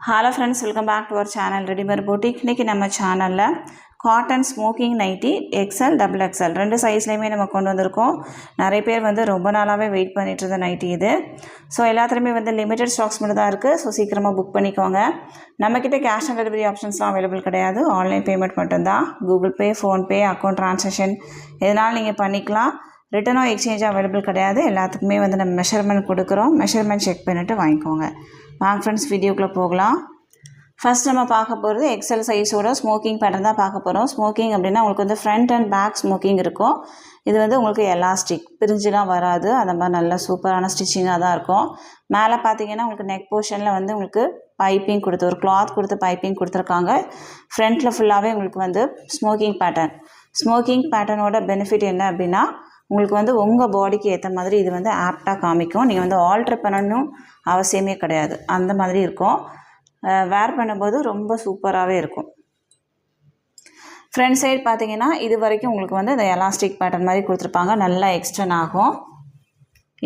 Hello friends, welcome back to our channel Readymade Boutique. இன்னைக்கு நம்ம சேனல்ல cotton smoking nighty XL double XL ரெண்டு சைஸ்லயுமே நம்ம கொண்டு வந்திருக்கோம். நிறைய பேர் வந்து ரொம்ப நாளாவே வெயிட் பண்ணிட்டு இருந்த நைட்டி இது. சோ எல்லாத்துலயுமே வந்து லிமிட்டட் ஸ்டாக்ஸ் மட்டும் தான் இருக்கு. சோ சீக்கிரமா புக் பண்ணிக்கோங்க. நம்ம கிட்ட கேஷ் ஆன் டெலிவரி ஆப்ஷன்ஸ்லாம் அவேilable கிடையாது. ஆன்லைன் பேமெண்ட் மட்டும் தான். Google Pay, Phone Pay, account transaction எதனால நீங்க பண்ணிக்கலாம். ரிட்டர்னோ எக்ஸ்சேஞ்ச் அவைலபிள் கிடையாது. எல்லாத்துக்குமே வந்து நம்ம மெஷர்மெண்ட் கொடுக்குறோம். மெஷர்மெண்ட் செக் பண்ணிட்டு வாங்கிக்கோங்க. வாங்க ஃப்ரெண்ட்ஸ் வீடியோக்குள்ளே போகலாம். ஃபர்ஸ்ட் நம்ம பார்க்க போகிறது எக்ஸல் சைஸோட ஸ்மோக்கிங் பேட்டர்ன் தான் பார்க்க போகிறோம். ஸ்மோக்கிங் அப்படின்னா உங்களுக்கு வந்து ஃப்ரண்ட் அண்ட் பேக் ஸ்மோக்கிங் இருக்கும். இது வந்து உங்களுக்கு எலாஸ்டிக் பிரிஞ்சுலாம் வராது. அந்த மாதிரி நல்ல சூப்பரான ஸ்டிச்சிங்காக தான் இருக்கும். மேலே பார்த்தீங்கன்னா உங்களுக்கு நெக் போர்ஷனில் வந்து உங்களுக்கு பைப்பிங் கொடுத்து ஒரு கிளாத் கொடுத்து பைப்பிங் கொடுத்துருக்காங்க. ஃப்ரண்ட்டில் ஃபுல்லாகவே உங்களுக்கு வந்து ஸ்மோக்கிங் பேட்டர்னோட பெனிஃபிட் என்ன அப்படின்னா உங்களுக்கு வந்து உங்கள் பாடிக்கு ஏற்ற மாதிரி இது வந்து ஆப்டாக காமிக்கும். நீங்கள் வந்து ஆல்ட்ரு பண்ணணும் அவசியமே கிடையாது. அந்த மாதிரி இருக்கும். வேர் பண்ணும்போது ரொம்ப சூப்பராகவே இருக்கும். ஃப்ரண்ட் சைடு பார்த்தீங்கன்னா இது வரைக்கும் உங்களுக்கு வந்து இந்த எலாஸ்டிக் பேட்டர்ன் மாதிரி கொடுத்துருப்பாங்க. நல்லா எக்ஸ்டெண்ட் ஆகும்.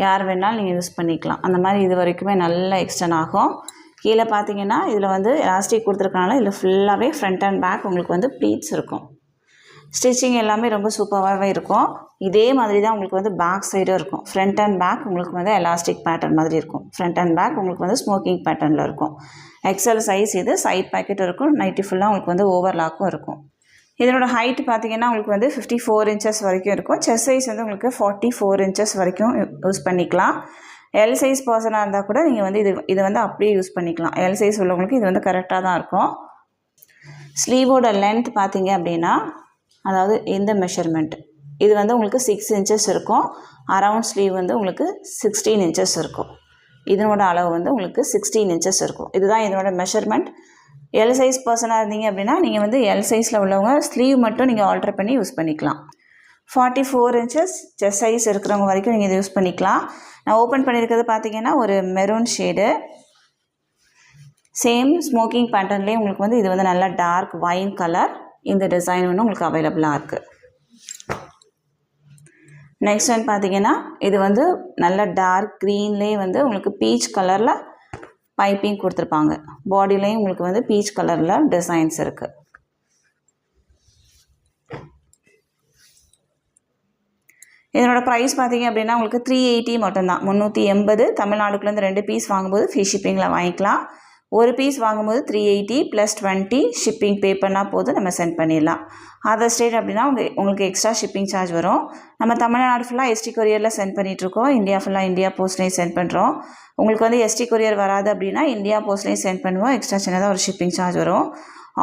யார் வேணாலும் நீங்கள் யூஸ் பண்ணிக்கலாம். அந்த மாதிரி இது வரைக்குமே நல்லா எக்ஸ்டெண்ட் ஆகும். கீழே பார்த்தீங்கன்னா இதில் வந்து எலாஸ்டிக் கொடுத்துருக்கனால இதில் ஃபுல்லாகவே ஃப்ரண்ட் அண்ட் பேக் உங்களுக்கு வந்து ப்ளீட்ஸ் இருக்கும். ஸ்டிச்சிங் எல்லாமே ரொம்ப சூப்பராகவே இருக்கும். இதே மாதிரி தான் உங்களுக்கு வந்து பேக் சைடும் இருக்கும். ஃப்ரண்ட் அண்ட் பேக் உங்களுக்கு வந்து எலாஸ்டிக் பேட்டர்ன் மாதிரி இருக்கும். ஃப்ரண்ட் அண்ட் பேக் உங்களுக்கு வந்து ஸ்மோக்கிங் பேட்டர்னில் இருக்கும். எக்ஸல் சைஸ் இது. சைட் பாக்கெட் இருக்கும். நைட்டி ஃபுல்லாக உங்களுக்கு வந்து ஓவர்லாக்கும் இருக்கும். இதனோட ஹைட் பார்த்தீங்கன்னா உங்களுக்கு வந்து 54 இன்ச்சஸ் வரைக்கும் இருக்கும். செஸ்ட் சைஸ் வந்து உங்களுக்கு 44 இன்ச்சஸ் வரைக்கும் யூஸ் பண்ணிக்கலாம். எல் சைஸ் பர்சனாக இருந்தால் கூட நீங்கள் வந்து இது வந்து அப்படியே யூஸ் பண்ணிக்கலாம். எல் சைஸ் உள்ளவங்களுக்கு இது வந்து கரெக்டாக தான் இருக்கும். ஸ்லீவோட லென்த் பார்த்தீங்க அப்படின்னா அதாவது இந்த மெஷர்மெண்ட் இது வந்து உங்களுக்கு 6 இன்ச்சஸ் இருக்கும். அரவுண்ட் ஸ்லீவ் வந்து உங்களுக்கு 16 இன்ச்சஸ் இருக்கும். இதனோட அளவு வந்து உங்களுக்கு 16 இன்ச்சஸ் இருக்கும். இதுதான் இதனோட மெஷர்மெண்ட். எல் சைஸ் பர்சனாக இருந்தீங்க அப்படின்னா நீங்கள் வந்து எல் சைஸில் உள்ளவங்க ஸ்லீவ் மட்டும் நீங்கள் ஆல்டர் பண்ணி யூஸ் பண்ணிக்கலாம். 44 இன்ச்சஸ் செஸ்ட் சைஸ் இருக்கிறவங்க வரைக்கும் நீங்கள் இதை யூஸ் பண்ணிக்கலாம். நான் ஓப்பன் பண்ணியிருக்கிறது பார்த்தீங்கன்னா ஒரு மெரூன் ஷேடு. சேம் ஸ்மோக்கிங் பேட்டர்ன்லேயே உங்களுக்கு வந்து இது வந்து நல்லா டார்க் வைன் கலர். இந்த டிசைன் வந்து உங்களுக்கு அவைலபிளாக இருக்குது. நெக்ஸ்ட் ஒன் பார்த்தீங்கன்னா இது வந்து நல்ல டார்க் க்ரீன்லேயே வந்து உங்களுக்கு பீச் கலரில் பைப்பிங் கொடுத்துருப்பாங்க. பாடியிலையும் உங்களுக்கு வந்து பீச் கலரில் டிசைன்ஸ் இருக்குது. இதனோட ப்ரைஸ் பார்த்தீங்க அப்படின்னா உங்களுக்கு 380 மட்டும்தான். 380. தமிழ்நாடுக்குள்ளேருந்து 2 பீஸ் வாங்கும்போது ஃப்ரீ ஷிப்பிங்கில் வாங்கிக்கலாம். ஒரு பீஸ் வாங்கும்போது 380 + 20 ஷிப்பிங் பே பண்ணால் போதும் நம்ம சென்ட் பண்ணிடலாம். அதர் ஸ்டேட் அப்படின்னா உங்களுக்கு எக்ஸ்ட்ரா ஷிப்பிங் சார்ஜ் வரும். நம்ம தமிழ்நாடு ஃபுல்லாக எஸ்டி கொரியரில் சென்ட் பண்ணிகிட்ருக்கோம். இந்தியா ஃபுல்லாக இந்தியா போஸ்ட்லேயும் சென்ட் பண்ணுறோம். உங்களுக்கு வந்து எஸ்டி கொரியர் வராது அப்படின்னா இந்தியா போஸ்ட்லேயும் சென்ட் பண்ணுவோம். எக்ஸ்ட்ரா சின்னதாக ஒரு ஷிப்பிங் சார்ஜ் வரும்.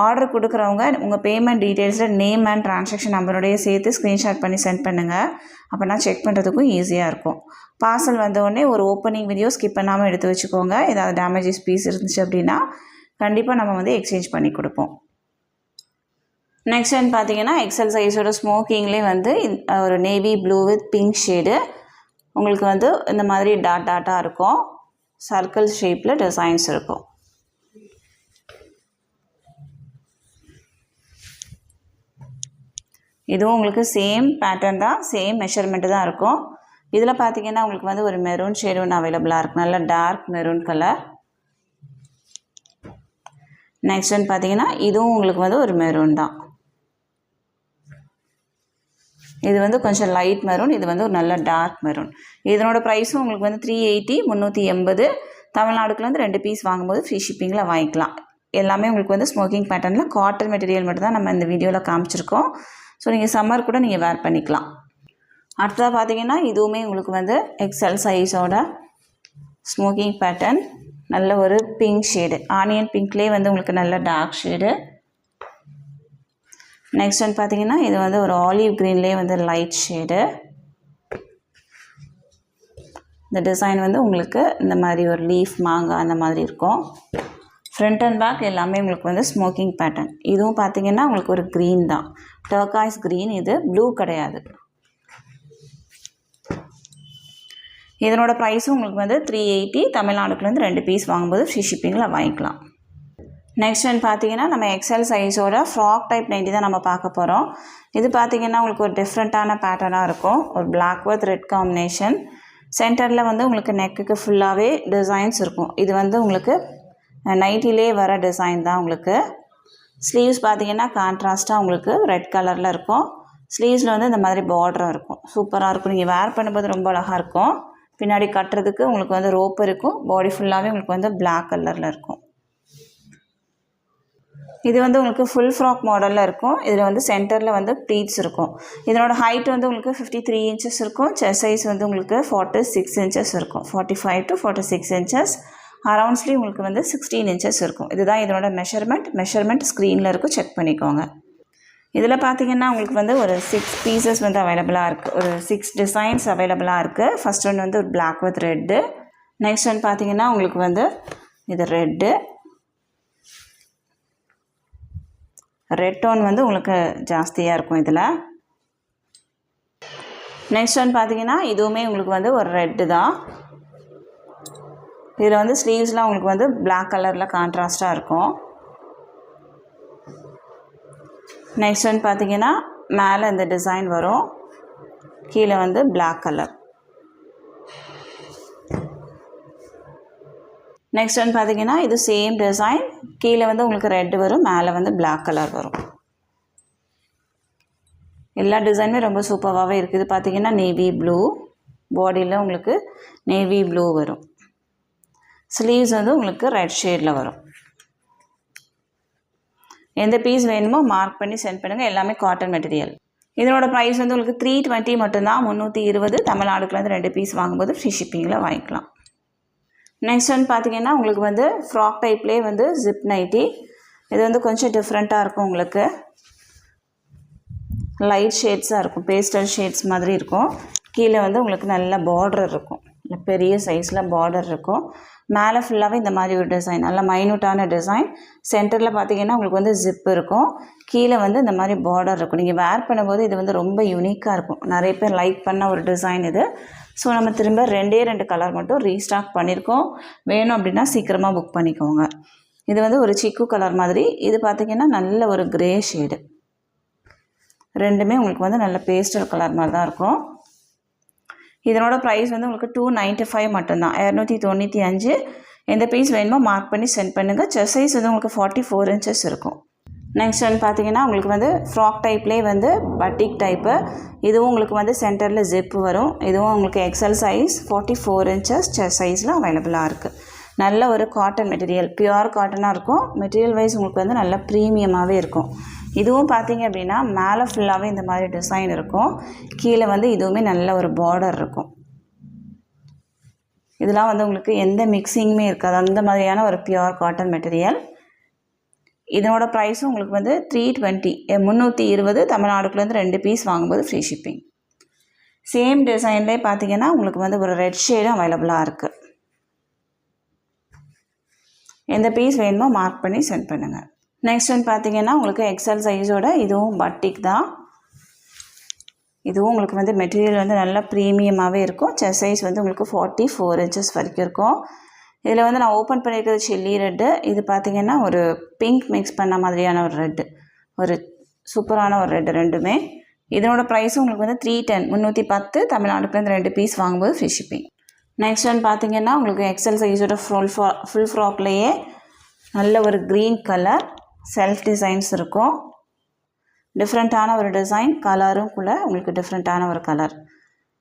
ஆர்டர் கொடுக்குறவங்க உங்கள் பேமெண்ட் டீட்டெயில்ஸில் நேம் அண்ட் ட்ரான்சாக்ஷன் நம்பரோடையே சேர்த்து ஸ்க்ரீன்ஷாட் பண்ணி சென்ட் பண்ணுங்கள். அப்போனா செக் பண்ணுறதுக்கும் ஈஸியாக இருக்கும். பார்சல் வந்தோடனே ஒரு ஓப்பனிங் வீடியோ ஸ்கிப் பண்ணாமல் எடுத்து வச்சுக்கோங்க. ஏதாவது டேமேஜஸ் பீஸ் இருந்துச்சு அப்படின்னா கண்டிப்பாக நம்ம வந்து எக்ஸ்சேஞ்ச் பண்ணி கொடுப்போம். நெக்ஸ்ட் ஒன் பார்த்தீங்கன்னா எக்ஸல் சைஸோட ஸ்மோக்கிங்லேயே வந்து ஒரு navy blue with pink shade உங்களுக்கு வந்து இந்த மாதிரி டாட்டாக இருக்கும். சர்க்கிள் ஷேப்பில் டிசைன்ஸ் இருக்கும். இதுவும் உங்களுக்கு சேம் பேட்டர்ன் தான். சேம் மெஷர்மெண்ட்டு தான் இருக்கும். இதில் பார்த்தீங்கன்னா உங்களுக்கு வந்து ஒரு மெரூன் ஷேடு ஒன்று அவைலபிளாக இருக்குது. நல்ல dark maroon colour. Next one பார்த்தீங்கன்னா இதுவும் உங்களுக்கு வந்து ஒரு மெரூன் தான். இது வந்து கொஞ்சம் லைட் மெரூன். இது வந்து ஒரு நல்ல டார்க் மெரூன். இதனோட ப்ரைஸும் உங்களுக்கு வந்து 380 380. தமிழ்நாடுக்குலேருந்து 2 பீஸ் வாங்கும்போது ஃப்ரீ ஷிப்பிங்கில் வாங்கிக்கலாம். எல்லாமே உங்களுக்கு வந்து ஸ்மோக்கிங் பேட்டர்னில் காட்டன் மெட்டீரியல் மட்டும் தான் நம்ம இந்த வீடியோவில் காமிச்சிருக்கோம். ஸோ நீங்கள் சம்மர் கூட நீங்கள் வேர் பண்ணிக்கலாம். அடுத்ததாக பார்த்தீங்கன்னா இதுவுமே உங்களுக்கு வந்து எக்ஸல் சைஸோட ஸ்மோக்கிங் பேட்டர்ன். நல்ல ஒரு பிங்க் ஷேடு. ஆனியன் பிங்க்லேயே வந்து உங்களுக்கு நல்ல டார்க் ஷேடு. நெக்ஸ்ட் ஒன் பார்த்தீங்கன்னா இது வந்து ஒரு ஆலிவ் க்ரீன்லேயே வந்து லைட் ஷேடு. இந்த டிசைன் வந்து உங்களுக்கு இந்த மாதிரி ஒரு லீஃப் மாங்காய் அந்த மாதிரி இருக்கும். ஃப்ரண்ட் அண்ட் பேக் எல்லாமே உங்களுக்கு வந்து ஸ்மோக்கிங் பேட்டர்ன். இதுவும் பார்த்தீங்கன்னா உங்களுக்கு ஒரு க்ரீன் தான். Turquoise green. இது ப்ளூ கிடையாது. இதனோட ப்ரைஸும் உங்களுக்கு வந்து 380. தமிழ்நாடுக்குலேருந்து 2 பீஸ் வாங்கும்போது ஃப்ரீ ஷிப்பிங்கில் வாங்கிக்கலாம். நெக்ஸ்ட் ஒன் பார்த்தீங்கன்னா நம்ம எக்ஸல் சைஸோட ஃப்ராக் டைப் நைட்டி தான் நம்ம பார்க்க போகிறோம். இது பார்த்தீங்கன்னா உங்களுக்கு ஒரு டிஃப்ரெண்ட்டான பேட்டர்னாக இருக்கும். ஒரு பிளாக் வித் ரெட் காம்பினேஷன். சென்டரில் வந்து உங்களுக்கு நெக்குக்கு ஃபுல்லாகவே டிசைன்ஸ் இருக்கும். இது வந்து உங்களுக்கு நைட்டிலே வர டிசைன் தான் உங்களுக்கு. ஸ்லீவ்ஸ் பார்த்திங்கன்னா கான்ட்ராஸ்ட்டாக உங்களுக்கு ரெட் கலரில் இருக்கும். ஸ்லீவ்ஸில் வந்து இந்த மாதிரி பார்டரும் இருக்கும். சூப்பராக இருக்கும். நீங்கள் வேர் பண்ணும்போது ரொம்ப அழகாக இருக்கும். பின்னாடி கட்டுறதுக்கு உங்களுக்கு வந்து ரோப் இருக்கும். பாடி ஃபுல்லாகவே உங்களுக்கு வந்து பிளாக் கலரில் இருக்கும். இது வந்து உங்களுக்கு ஃபுல் ஃப்ராக் மாடலில் இருக்கும். இதில் வந்து சென்டரில் வந்து ப்ளீட்ஸ் இருக்கும். இதனோட ஹைட் வந்து உங்களுக்கு 53 இன்ச்சஸ் இருக்கும். செஸ்ட் சைஸ் வந்து உங்களுக்கு 46 இன்ச்சஸ் இருக்கும். 45 to 46 இன்ச்சஸ். அரவுண்ட் ஸ்லீவ் உங்களுக்கு வந்து 16 இன்ச்சஸ் இருக்கும். இதுதான் இதனோட மெஷர்மெண்ட் ஸ்க்ரீனில் இருக்கும், செக் பண்ணிக்கோங்க. இதில் பார்த்திங்கன்னா உங்களுக்கு வந்து ஒரு 6 பீசஸ் வந்து அவைலபிளாக இருக்குது. ஒரு 6 டிசைன்ஸ் அவைலபிளாக இருக்குது. ஃபஸ்ட் ஒன் வந்து ஒரு black with red. Next one பார்த்திங்கன்னா உங்களுக்கு வந்து இது ரெட்டு. ரெட் டோன் வந்து உங்களுக்கு ஜாஸ்தியாக இருக்கும் இதில். நெக்ஸ்ட் ஒன் பார்த்திங்கன்னா இதுவுமே உங்களுக்கு வந்து ஒரு ரெட்டு தான். இதில் வந்து ஸ்லீவ்ஸ்லாம் உங்களுக்கு வந்து பிளாக் கலரில் கான்ட்ராஸ்ட்டாக இருக்கும். நெக்ஸ்ட் ஒன் பார்த்திங்கன்னா மேலே இந்த டிசைன் வரும், கீழே வந்து பிளாக் கலர். நெக்ஸ்ட் ஒன் பார்த்திங்கன்னா இது சேம் டிசைன், கீழே வந்து உங்களுக்கு ரெட்டு வரும், மேலே வந்து பிளாக் கலர் வரும். எல்லா டிசைனுமே ரொம்ப சூப்பராகவே இருக்குது. இது பார்த்திங்கன்னா நேவி ப்ளூ, பாடியில் உங்களுக்கு நேவி ப்ளூ வரும். ஸ்லீவ்ஸ் வந்து உங்களுக்கு ரெட் ஷேடில் வரும். எந்த பீஸ் வேணுமோ மார்க் பண்ணி சென்ட் பண்ணுங்கள். எல்லாமே காட்டன் மெட்டீரியல். இதனோட ப்ரைஸ் வந்து உங்களுக்கு 320 மட்டும்தான். 320. தமிழ்நாடுக்குலேருந்து 2 பீஸ் வாங்கும்போது ஃப்ரீ ஷிப்பிங்கில் வாங்கிக்கலாம். நெக்ஸ்ட் ஒன் பார்த்திங்கன்னா உங்களுக்கு வந்து ஃப்ராக் டைப்லேயே வந்து ஜிப் நைட்டி. இது வந்து கொஞ்சம் டிஃப்ரெண்ட்டாக இருக்கும். உங்களுக்கு லைட் ஷேட்ஸாக இருக்கும், பேஸ்டல் ஷேட்ஸ் மாதிரி இருக்கும். கீழே வந்து உங்களுக்கு நல்ல பார்டர் இருக்கும், பெரிய சைஸில் பார்டர் இருக்கும். மேலே ஃபுல்லாகவே இந்த மாதிரி ஒரு டிசைன், நல்ல மைனூட்டான டிசைன். சென்டரில் பார்த்திங்கன்னா உங்களுக்கு வந்து ஜிப் இருக்கும், கீழே வந்து இந்த மாதிரி பார்டர் இருக்கும். நீங்கள் வேர் பண்ணும்போது இது வந்து ரொம்ப யூனிக்காக இருக்கும். நிறைய பேர் லைக் பண்ண ஒரு டிசைன் இது. ஸோ நம்ம திரும்ப 2 கலர் மட்டும் ரீஸ்டாக் பண்ணியிருக்கோம். வேணும் அப்படின்னா சீக்கிரமாக புக் பண்ணிக்கோங்க. இது வந்து ஒரு சிக்கு கலர் மாதிரி. இது பார்த்திங்கன்னா நல்ல ஒரு கிரே ஷேடு. ரெண்டுமே உங்களுக்கு வந்து நல்ல பேஸ்டல் கலர் மாதிரி தான் இருக்கும். இதனோட ப்ரைஸ் வந்து உங்களுக்கு 295 மட்டும்தான். 295. எந்த பீஸ் வேணுமோ மார்க் பண்ணி சென்ட் பண்ணுங்கள். செஸ்ட் சைஸ் வந்து உங்களுக்கு 44 இன்ச்சஸ் இருக்கும். நெக்ஸ்ட் வந்து பார்த்திங்கன்னா உங்களுக்கு வந்து ஃப்ராக் டைப்லேயே வந்து பட்டிக் டைப்பு. இதுவும் உங்களுக்கு வந்து சென்டரில் ஜிப்பு வரும். இதுவும் உங்களுக்கு எக்ஸல் சைஸ் 44 இன்ச்சஸ் செஸ்ட் சைஸில் அவைலபிளாக இருக்குது. நல்ல ஒரு காட்டன் மெட்டீரியல், பியூர் காட்டனாக இருக்கும். மெட்டீரியல் வைஸ் உங்களுக்கு வந்து நல்ல ப்ரீமியமாகவே இருக்கும். இதுவும் பார்த்திங்க அப்படின்னா மேலே ஃபுல்லாகவே இந்த மாதிரி டிசைன் இருக்கும், கீழே வந்து இதுவுமே நல்ல ஒரு பார்டர் இருக்கும். இதெல்லாம் வந்து உங்களுக்கு எந்த மிக்சிங்குமே இருக்காது, அந்த மாதிரியான ஒரு பியூர் காட்டன் மெட்டீரியல். இதனோட ப்ரைஸும் உங்களுக்கு வந்து 320. 320. தமிழ்நாடுக்குலேருந்து 2 பீஸ் வாங்கும்போது ஃப்ரீ ஷிப்பிங். சேம் டிசைன்லேயே பார்த்திங்கன்னா உங்களுக்கு வந்து ஒரு ரெட் ஷேடும் அவைலபிளாக இருக்குது. எந்த பீஸ் வேணுமோ மார்க் பண்ணி சென்ட் பண்ணுங்கள். நெக்ஸ்ட் ஒன் பார்த்திங்கன்னா உங்களுக்கு எக்ஸல் சைஸோட இதுவும் பட்டிக் தான். இதுவும் உங்களுக்கு வந்து மெட்டீரியல் வந்து நல்லா ப்ரீமியமாகவே இருக்கும். செஸ்ட் சைஸ் வந்து உங்களுக்கு 44 இன்ச்சஸ் வரைக்கும் இருக்கும். இதில் வந்து நான் ஓப்பன் பண்ணியிருக்கிறது சில்லி ரெட்டு. இது பார்த்திங்கன்னா ஒரு பிங்க் மிக்ஸ் பண்ண மாதிரியான ஒரு ரெட்டு, ஒரு சூப்பரான ஒரு ரெட்டு ரெண்டுமே. இதனோட ப்ரைஸும் உங்களுக்கு வந்து 310. 310. தமிழ்நாடுக்குலேருந்து 2 பீஸ் வாங்கும்போது ஃப்ரீ ஷிப்பிங். நெக்ஸ்ட் ஒன் பார்த்திங்கன்னா உங்களுக்கு எக்ஸல் சைஸோட ஃபுல் ஃப்ராக்லேயே நல்ல ஒரு க்ரீன் கலர் செல்ஃப் டிசைன்ஸ் இருக்கும். டிஃப்ரெண்ட்டான ஒரு டிசைன், கலரும் கூட உங்களுக்கு டிஃப்ரெண்ட்டான ஒரு கலர்.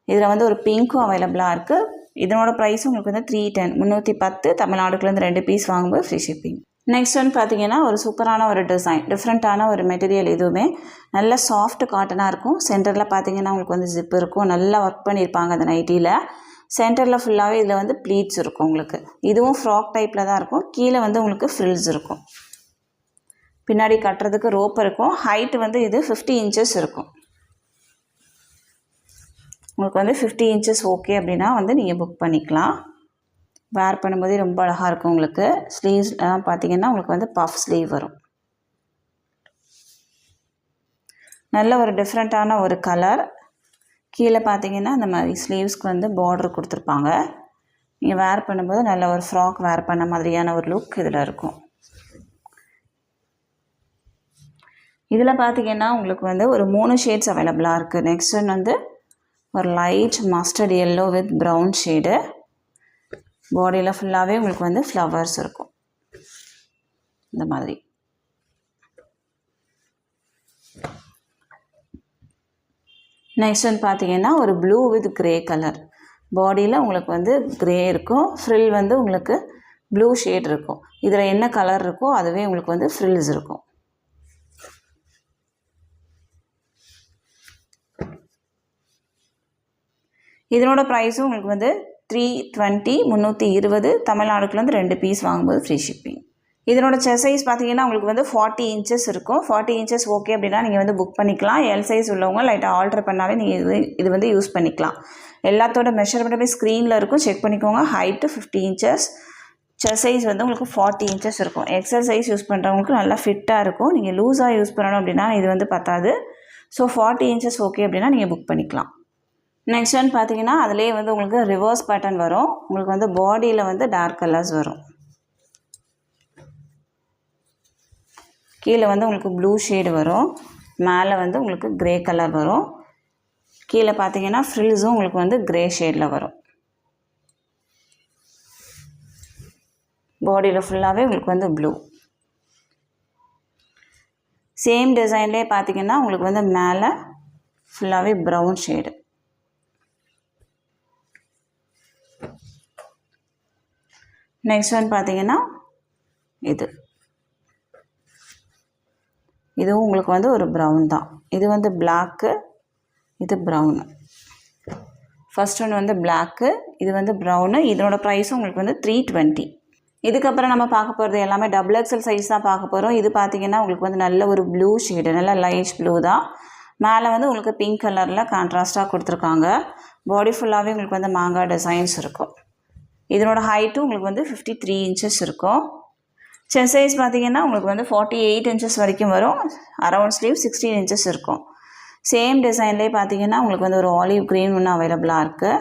இதில் வந்து ஒரு பிங்க்கும் அவைலபிளாக இருக்குது. இதனோட ப்ரைஸும் உங்களுக்கு வந்து 310. 310. தமிழ்நாடுக்குலேருந்து 2 பீஸ் வாங்கும்போது ஃப்ரீ ஷிப்பிங். நெக்ஸ்ட் ஒன் பார்த்திங்கன்னா ஒரு சூப்பரான ஒரு டிசைன், டிஃப்ரெண்ட்டான ஒரு மெட்டீரியல். இதுவுமே நல்ல சாஃப்ட் காட்டனாக இருக்கும். சென்டரில் பார்த்திங்கன்னா உங்களுக்கு வந்து ஜிப் இருக்கும், நல்லா ஒர்க் பண்ணியிருப்பாங்க அந்த நைட்டியில். சென்டரில் ஃபுல்லாகவே இதில் வந்து ப்ளீட்ஸ் இருக்கும் உங்களுக்கு. இதுவும் ஃப்ராக் டைப்பில் தான் இருக்கும். கீழே வந்து உங்களுக்கு ஃப்ரில்ஸ் இருக்கும். பின்னாடி கட்டுறதுக்கு ரோப் இருக்கும். ஹைட்டு வந்து இது 50 இன்ச்சஸ் இருக்கும். உங்களுக்கு வந்து 50 இன்ச்சஸ் ஓகே அப்படின்னா வந்து நீங்கள் புக் பண்ணிக்கலாம். வேர் பண்ணும்போதே ரொம்ப அழகாக இருக்கும் உங்களுக்கு. ஸ்லீவ்ஸ் பார்த்திங்கன்னா உங்களுக்கு வந்து பஃப் ஸ்லீவ் வரும். நல்ல ஒரு டிஃப்ரெண்ட்டான ஒரு கலர். கீழே பார்த்திங்கன்னா இந்த மாதிரி ஸ்லீவ்ஸ்க்கு வந்து பார்டர் கொடுத்துருப்பாங்க. நீங்கள் வேர் பண்ணும்போது நல்ல ஒரு ஃப்ராக் வேர் பண்ண மாதிரியான ஒரு லுக் இதில் இருக்கும். இதில் பார்த்திங்கன்னா உங்களுக்கு வந்து ஒரு 3 ஷேட்ஸ் அவைலபிளாக இருக்குது. நெக்ஸ்ட் ஒன் வந்து ஒரு light mustard yellow with brown shade. பாடியில் ஃபுல்லாகவே உங்களுக்கு வந்து ஃப்ளவர்ஸ் இருக்கும். இந்த மாதிரி. நெக்ஸ்ட் வந்து பார்த்தீங்கன்னா ஒரு ப்ளூ வித் கிரே கலர். பாடியில் உங்களுக்கு வந்து கிரே இருக்கும், ஃப்ரில் வந்து உங்களுக்கு ப்ளூ ஷேட் இருக்கும். இதில் என்ன கலர் இருக்கோ அதுவே உங்களுக்கு வந்து ஃப்ரில்ஸ் இருக்கும். இதனோட ப்ரைஸும் உங்களுக்கு வந்து 320 320 தமிழ்நாடுக்குலேருந்து 2 பீஸ் வாங்கும்போது ஃப்ரீ ஷிப்பிங். இதனோட செஸ்ட் சைஸ் பார்த்தீங்கன்னா உங்களுக்கு வந்து 40 இன்ச்சஸ் இருக்கும். 40 இன்ச்சஸ் ஓகே அப்படின்னா நீங்கள் வந்து புக் பண்ணிக்கலாம். எல் சைஸ் உள்ளவங்க லைட்டாக ஆல்ட்ரு பண்ணாலே நீங்கள் இது வந்து யூஸ் பண்ணிக்கலாம். எல்லாத்தோட மெஷர்மெண்ட்டுமே ஸ்க்ரீனில் இருக்கும், செக் பண்ணிக்கோங்க. ஹைட்டு 50 இன்ச்சஸ், செஸ்ட் சைஸ் வந்து உங்களுக்கு 40 இன்ச்சஸ் இருக்கும். எக்ஸல் சைஸ் யூஸ் பண்ணுறவங்களுக்கு நல்லா ஃபிட்டாக இருக்கும். நீங்கள் லூஸாக யூஸ் பண்ணணும் அப்படின்னா இது வந்து பத்தாது. ஸோ 40 இன்ச்சஸ் ஓகே அப்படின்னா நீங்கள் புக் பண்ணிக்கலாம். நெக்ஸ்ட் ஒன் பார்த்தீங்கன்னா அதிலே வந்து உங்களுக்கு ரிவர்ஸ் பேட்டர்ன் வரும். உங்களுக்கு வந்து பாடியில் வந்து டார்க் கலர்ஸ் வரும். கீழே வந்து உங்களுக்கு ப்ளூ ஷேடு வரும், மேலே வந்து உங்களுக்கு கிரே கலர் வரும். கீழே பார்த்தீங்கன்னா ஃப்ரில்ஸும் உங்களுக்கு வந்து கிரே ஷேடில் வரும். பாடியில் ஃபுல்லாகவே உங்களுக்கு வந்து ப்ளூ. சேம் டிசைன்லேயே பார்த்தீங்கன்னா உங்களுக்கு வந்து மேலே ஃபுல்லாகவே ப்ரௌன் ஷேடு. நெக்ஸ்ட் ஒன் பார்த்தீங்கன்னா இதுவும் உங்களுக்கு வந்து ஒரு ப்ரௌன் தான். இது வந்து பிளாக்கு, இது ப்ரௌனு. ஃபர்ஸ்ட் ஒன் வந்து பிளாக்கு, இது வந்து ப்ரௌனு. இதனோட ப்ரைஸும் உங்களுக்கு வந்து 320. இதுக்கப்புறம் நம்ம பார்க்க போகிறது எல்லாமே டபுள் எக்ஸல் சைஸ் தான் பார்க்க போகிறோம். இது பார்த்தீங்கன்னா உங்களுக்கு வந்து நல்ல ஒரு ப்ளூ ஷேடு, நல்ல லைட் ப்ளூ தான். மேலே வந்து உங்களுக்கு பிங்க் கலரில் கான்ட்ராஸ்ட்டாக கொடுத்துருக்காங்க. பாடி ஃபுல்லாகவே உங்களுக்கு வந்து மாங்காய் டிசைன்ஸ் இருக்கும். இதனோட ஹைட்டும் உங்களுக்கு வந்து 53 இன்ச்சஸ் இருக்கும். செஸ்ட் சைஸ் பார்த்தீங்கன்னா உங்களுக்கு வந்து 48 இன்ச்சஸ் வரைக்கும் வரும். அரவுண்ட் ஸ்லீவ் 16 இன்ச்சஸ் இருக்கும். சேம் டிசைன்லேயே பார்த்தீங்கன்னா உங்களுக்கு வந்து ஒரு ஆலிவ் க்ரீன் ஒன்று அவைலபிளாக இருக்குது.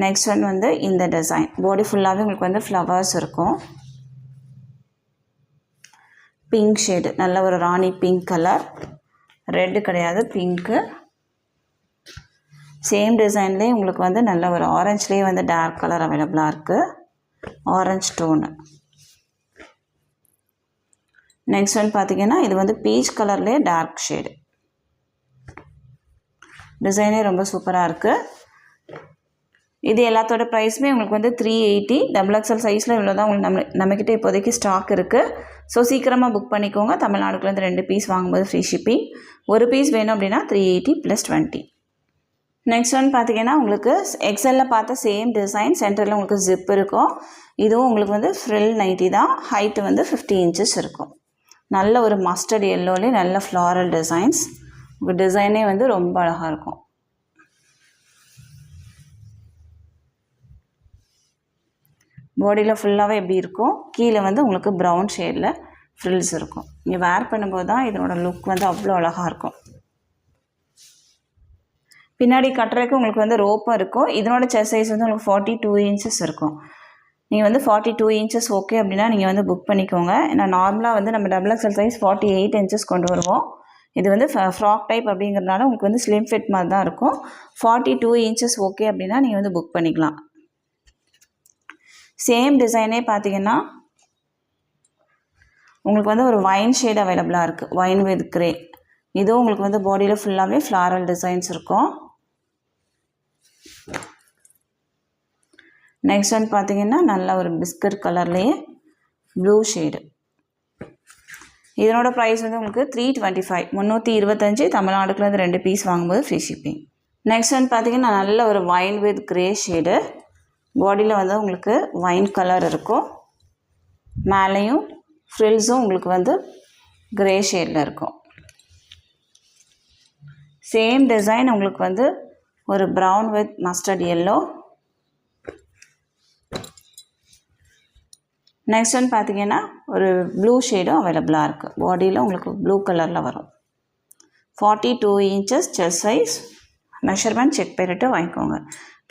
நெக்ஸ்ட் ஒன் வந்து இந்த டிசைன். பாடி ஃபுல்லாகவே உங்களுக்கு வந்து ஃப்ளவர்ஸ் இருக்கும். பிங்க் ஷேடு, நல்ல ஒரு ராணி பிங்க் கலர். ரெட்டு கிடையாது, பிங்க்கு. சேம் டிசைன்லேயே உங்களுக்கு வந்து நல்ல ஒரு ஆரஞ்சுலேயே வந்து டார்க் கலர் அவைலபிளாக இருக்குது, ஆரஞ்சு டோனு. நெக்ஸ்ட் ஒன் பார்த்தீங்கன்னா இது வந்து பீச் கலர்லேயே டார்க் ஷேடு. டிசைனே ரொம்ப சூப்பராக இருக்குது. இது எல்லாத்தோட ப்ரைஸுமே உங்களுக்கு வந்து 380. டபுள் எக்ஸல் சைஸில் இவ்வளோ தான் உங்களுக்கு நம்மக்கிட்ட இப்போதைக்கு ஸ்டாக் இருக்குது. ஸோ சீக்கிரமாக புக் பண்ணிக்கோங்க. தமிழ்நாடுக்குலேருந்து 2 பீஸ் வாங்கும்போது ஃப்ரீ ஷிப்பிங். ஒரு பீஸ் வேணும் அப்படின்னா 380 + 20. நெக்ஸ்ட் ஒன் பார்த்தீங்கன்னா உங்களுக்கு எக்ஸலில் பார்த்த சேம் டிசைன். சென்டரில் உங்களுக்கு ஜிப் இருக்கும். இதுவும் உங்களுக்கு வந்து ஃப்ரில் நைட்டி தான். ஹைட்டு வந்து 50 இன்ச்சஸ் இருக்கும். நல்ல ஒரு மஸ்டர்ட் எல்லோலேயே நல்ல ஃப்ளாரல் டிசைன்ஸ். உங்கள் டிசைனே வந்து ரொம்ப அழகாக இருக்கும். பாடியில் ஃபுல்லாகவே எப்படி இருக்கும், கீழே வந்து உங்களுக்கு ப்ரௌன் ஷேடில் ஃப்ரில்ஸ் இருக்கும். நீங்கள் வேர் பண்ணும்போது தான் இதனோட லுக் வந்து அவ்வளோ அழகாக இருக்கும். பின்னாடி கட்டுறதுக்கு உங்களுக்கு வந்து ரோப்பும் இருக்கும். இதனோட செஸ்ட் சைஸ் வந்து உங்களுக்கு 42 இன்ச்சஸ் இருக்கும். நீங்கள் வந்து 42 இன்ச்சஸ் ஓகே அப்படின்னா நீங்கள் வந்து புக் பண்ணிக்கோங்க. ஏன்னா நார்மலாக வந்து நம்ம டபுள் எக்ஸல் சைஸ் 48 இன்ச்சஸ் கொண்டு வருவோம். இது வந்து ஃப்ராக் டைப் அப்படிங்கிறதுனால உங்களுக்கு வந்து ஸ்லிம் ஃபிட் மாதிரி தான் இருக்கும். 42 இன்ச்சஸ் ஓகே அப்படின்னா நீங்கள் வந்து புக் பண்ணிக்கலாம். சேம் டிசைனே பார்த்தீங்கன்னா உங்களுக்கு வந்து ஒரு வைன் ஷேட் அவைலபிளாக இருக்குது, வைன் வித் கிரே. இதுவும் உங்களுக்கு வந்து பாடியில் ஃபுல்லாகவே ஃப்ளாரல் டிசைன்ஸ் இருக்கும். நெக்ஸ்ட் ஒன் பார்த்தீங்கன்னா நல்ல ஒரு பிஸ்கட் கலர்லேயே ப்ளூ ஷேடு. இதனோட ப்ரைஸ் வந்து உங்களுக்கு 325, 325 தமிழ்நாடுக்குலேருந்து 2 பீஸ் வாங்கும்போது ஃப்ரீ ஷிப்பிங். நெக்ஸ்ட் ஒன் பார்த்தீங்கன்னா நல்ல ஒரு வைன் வித் கிரே ஷேடு. பாடியில் வந்து உங்களுக்கு வைன் கலர் இருக்கும். மேலேயும் ஃப்ரில்ஸும் உங்களுக்கு வந்து கிரே ஷேடில் இருக்கும். சேம் டிசைன் உங்களுக்கு வந்து ஒரு brown with mustard yellow. Next one பார்த்தீங்கன்னா ஒரு ப்ளூ ஷேடும் அவைலபிளாக இருக்குது. பாடியில் உங்களுக்கு ப்ளூ கலரில் வரும். 42 inches chest size. Measurement check பண்ணிவிட்டு வாங்கிக்கோங்க.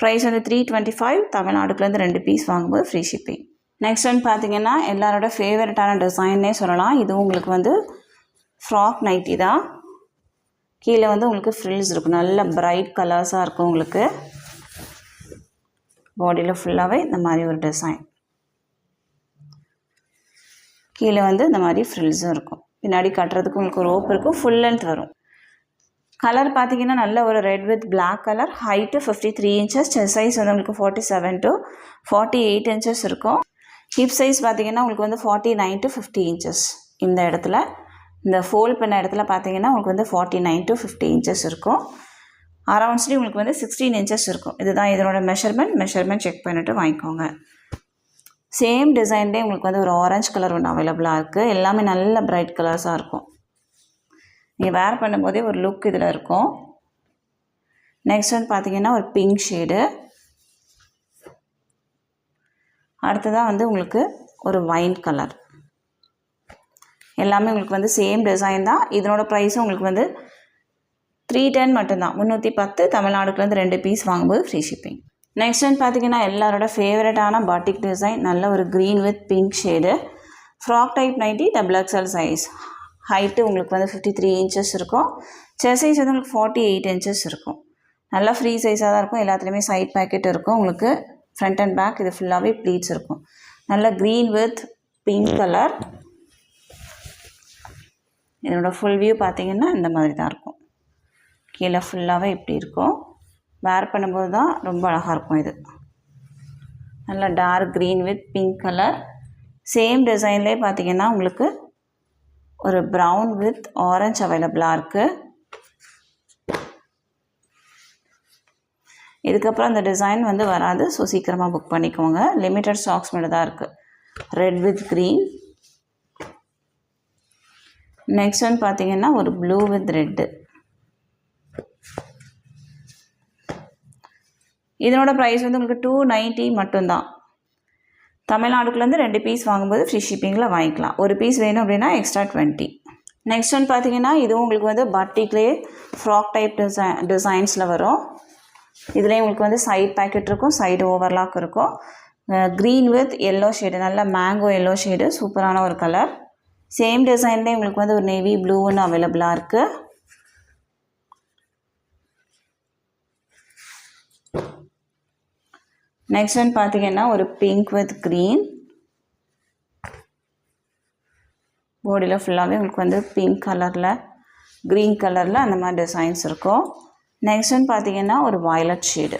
ப்ரைஸ் வந்து 325 தமிழ்நாடுக்குலேருந்து 2 பீஸ் வாங்கும்போது ஃப்ரீ ஷிப்பிங். நெக்ஸ்ட் ஒன் பார்த்தீங்கன்னா எல்லாரோட ஃபேவரட்டான டிசைன்னே சொல்லலாம். இதுவும் உங்களுக்கு வந்து ஃப்ராக் நைட்டி தான். கீழே வந்து உங்களுக்கு ஃப்ரில்ஸ் இருக்கும், நல்ல பிரைட் கலர்ஸாக இருக்கும். உங்களுக்கு பாடியில் ஃபுல்லாகவே இந்த மாதிரி ஒரு டிசைன். கீழே வந்து இந்த மாதிரி ஃப்ரில்ஸும் இருக்கும். பின்னாடி கட்டுறதுக்கு உங்களுக்கு ரோப் இருக்கும். ஃபுல் லென்த் வரும். கலர் பார்த்தீங்கன்னா நல்ல ஒரு red with black colour. Height 53 inches. Chest size வந்து உங்களுக்கு 47 to 48 இன்ச்சஸ் இருக்கும். ஹிப் சைஸ் பார்த்தீங்கன்னா உங்களுக்கு வந்து 49 to 50 இன்ச்சஸ். இந்த இடத்துல இந்த ஃபோல்ட் பண்ண இடத்துல பார்த்தீங்கன்னா உங்களுக்கு வந்து 49 to 50 இன்ச்சஸ் இருக்கும். அரவுண்ட் ஸ்லீவ் உங்களுக்கு வந்து 16 இன்ச்சஸ் இருக்கும். இதுதான் இதனோட மெஷர்மெண்ட் செக் பண்ணிவிட்டு வாங்கிக்கோங்க. சேம் டிசைன்லேயே உங்களுக்கு வந்து ஒரு ஆரஞ்சு கலர் ஒன்று அவைலபிளாக இருக்குது. எல்லாமே நல்ல பிரைட் கலர்ஸாக இருக்கும். நீங்கள் வேர் பண்ணும்போதே ஒரு லுக் இதில் இருக்கும். நெக்ஸ்ட் வந்து பார்த்தீங்கன்னா ஒரு பிங்க் ஷேடு. அடுத்ததாக வந்து உங்களுக்கு ஒரு வைன் கலர். எல்லாமே உங்களுக்கு வந்து சேம் டிசைன் தான். இதனோட ப்ரைஸும் உங்களுக்கு வந்து 310 மட்டும்தான். 310 தமிழ்நாடுக்குலேருந்து 2 பீஸ் வாங்கும்போது ஃப்ரீ ஷிப்பிங். நெக்ஸ்ட் வந்து பார்த்தீங்கன்னா எல்லாரோட ஃபேவரட்டான பாட்டிக் டிசைன். நல்ல ஒரு green with pink shade. Frock type nighty XXL size. Height உங்களுக்கு வந்து 53 இன்ச்சஸ் இருக்கும். செஸ்ட் சைஸ் வந்து உங்களுக்கு 48 இன்ச்சஸ் இருக்கும். நல்லா ஃப்ரீ சைஸாக தான் இருக்கும். எல்லாத்துலேயுமே சைட் பேக்கெட் இருக்கும். உங்களுக்கு ஃப்ரண்ட் அண்ட் பேக் இது ஃபுல்லாகவே ப்ளீட்ஸ் இருக்கும். நல்ல க்ரீன் வித் பிங்க் கலர். இதனோட ஃபுல் வியூ பார்த்தீங்கன்னா இந்த மாதிரி தான் இருக்கும். கீழே ஃபுல்லாகவே இப்படி இருக்கும். வேர் பண்ணும்போது தான் ரொம்ப அழகாக இருக்கும். இது நல்ல dark green with pink colour. Same டிசைன்லேயே பார்த்தீங்கன்னா உங்களுக்கு ஒரு ப்ரௌன் வித் ஆரஞ்சு அவைலபிளாக இருக்குது. இதுக்கப்புறம் அந்த டிசைன் வந்து வராது. ஸோ சீக்கிரமாக புக் பண்ணிக்கோங்க. லிமிட்டட் ஸ்டாக்ஸ் மட்டும் தான் இருக்குது. Red with green. நெக்ஸ்ட் வந்து பார்த்தீங்கன்னா ஒரு ப்ளூ வித் ரெட்டு. இதனோட ப்ரைஸ் வந்து உங்களுக்கு 290 மட்டும்தான். தமிழ்நாடுக்குலேருந்து 2 பீஸ் வாங்கும்போது ஃப்ரீ ஷிப்பிங்கில் வாங்கிக்கலாம். ஒரு பீஸ் வேணும் அப்படின்னா எக்ஸ்ட்ரா 20. நெக்ஸ்ட் வந்து பார்த்தீங்கன்னா இதுவும் உங்களுக்கு வந்து பாட்டிக்லேயே ஃப்ராக் டைப் டிசைன்ஸில் வரும். இதுலேயும் உங்களுக்கு வந்து சைட் பேக்கெட் இருக்கும். சைடு ஓவர்லாக் இருக்கும். Green with yellow shade. நல்ல மேங்கோ எல்லோ ஷேடு. சூப்பரான ஒரு கலர். சேம் டிசைன்லேயே உங்களுக்கு வந்து ஒரு நேவி ப்ளூன்னு அவைலபிளாக இருக்குது. நெக்ஸ்ட் வந்து பார்த்தீங்கன்னா ஒரு பிங்க் வித் க்ரீன். பாடியில் ஃபுல்லாகவே உங்களுக்கு வந்து பிங்க் கலரில் க்ரீன் கலரில் அந்த மாதிரி டிசைன்ஸ் இருக்கும். நெக்ஸ்ட் வந்து பார்த்தீங்கன்னா ஒரு வயலட் ஷேடு.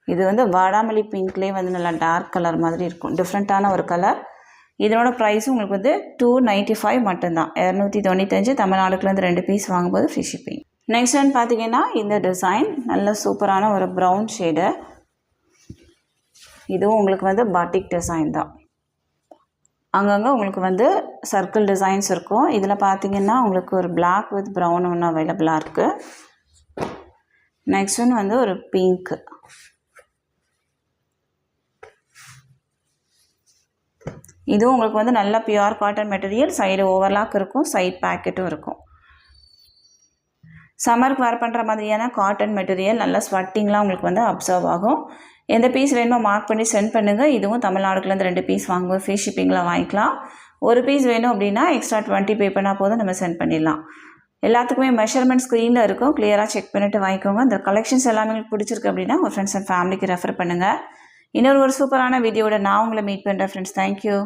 இது வந்து வாடாமல்லி பிங்க்லேயே வந்து நல்லா டார்க் கலர் மாதிரி இருக்கும். டிஃப்ரெண்ட்டான ஒரு கலர். இதனோட ப்ரைஸும் உங்களுக்கு வந்து 295 மட்டும்தான். 295 தமிழ்நாடுக்குலேருந்து 2 பீஸ் வாங்கும்போது ஃப்ரீ ஷிப்பிங். நெக்ஸ்ட் வந்து பார்த்தீங்கன்னா இந்த டிசைன் நல்ல சூப்பரான ஒரு ப்ரௌன் ஷேடு. இதுவும் உங்களுக்கு வந்து பாட்டிக் டிசைன் தான். அங்கங்கே உங்களுக்கு வந்து சர்க்கிள் டிசைன்ஸ் இருக்கும். இதில் பார்த்தீங்கன்னா உங்களுக்கு ஒரு பிளாக் வித் ப்ரௌன் ஒன்று அவைலபிளாக இருக்குது. நெக்ஸ்ட் ஒன்று வந்து ஒரு பிங்க். இதுவும் உங்களுக்கு வந்து நல்ல pure cotton material. Side overlock இருக்கும். சைட் பேக்கெட்டும் இருக்கும். சம்மருக்கு வேர் பண்ணுற மாதிரியான காட்டன் மெட்டீரியல். நல்ல ஸ்வெட்டிங்லாம் உங்களுக்கு வந்து அப்சர்வ் ஆகும். எந்த பீஸ் வேணுமோ மார்க் பண்ணி சென்ட் பண்ணுங்கள். இதுவும் தமிழ்நாடுக்குலேருந்து 2 பீஸ் வாங்குவோம். ஃப்ரீ ஷிப்பிங்கில் வாங்கிக்கலாம். ஒரு பீஸ் வேணும் அப்படின்னா எக்ஸ்ட்ரா 20 பே பண்ணால் போதும், நம்ம சென்ட் பண்ணிடலாம். எல்லாத்துக்குமே மெஷர்மெண்ட் ஸ்க்ரீனில் இருக்கும். கிளியராக செக் பண்ணிவிட்டு வாங்கிக்கோங்க. இந்த கலெக்ஷன்ஸ் எல்லாமே உங்களுக்கு பிடிச்சிருக்கு அப்படின்னா உங்கள் ஃப்ரெண்ட்ஸ் அண்ட் ஃபேமிலிக்கு ரெஃபர் பண்ணுங்கள். இன்னொரு சூப்பரான வீடியோட நான் உங்களை மீட் பண்ணுறேன் ஃப்ரெண்ட்ஸ். தேங்க்யூ.